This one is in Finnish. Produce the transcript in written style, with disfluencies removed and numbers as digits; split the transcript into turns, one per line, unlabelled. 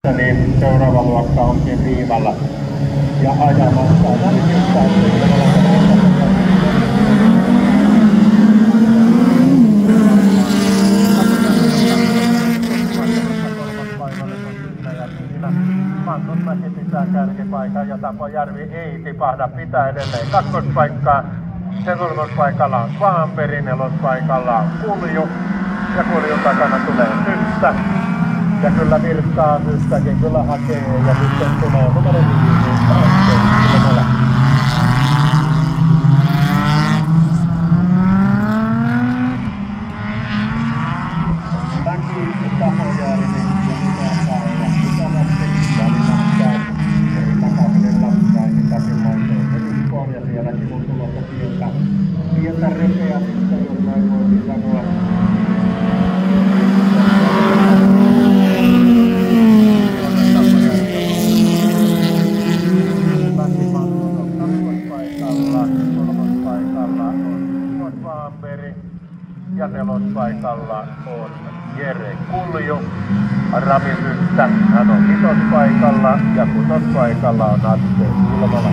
Niin seuraava luokka onkin viivalla ja ajamassa välimittaan Mannunmäki pitää kärkipaikan ja Tapojärvi ei tipahda, pitää edelleen kakkospaikkaa. Ja kolmospaikalla on Svaanperi, nelospaikalla on Kulju ja Kuljun takana tulee Systtä. Ja kyllä virtaa Systäkin kyllä hakee ja sitten tulee numero 5 Ilmala. Väki Tapojärvi ja Itäpäällä Itämästi välimattaa. Eli takaisella näihin läpimaitoon. Eliskoon ja sielläkin on tulossa pientä repeämistä, jos näin voisi sanoa. Ja nelospaikalla on Jere Kulju, Rami Systtä, hän on vitospaikalla ja kutospaikalla on Atte Ilmala.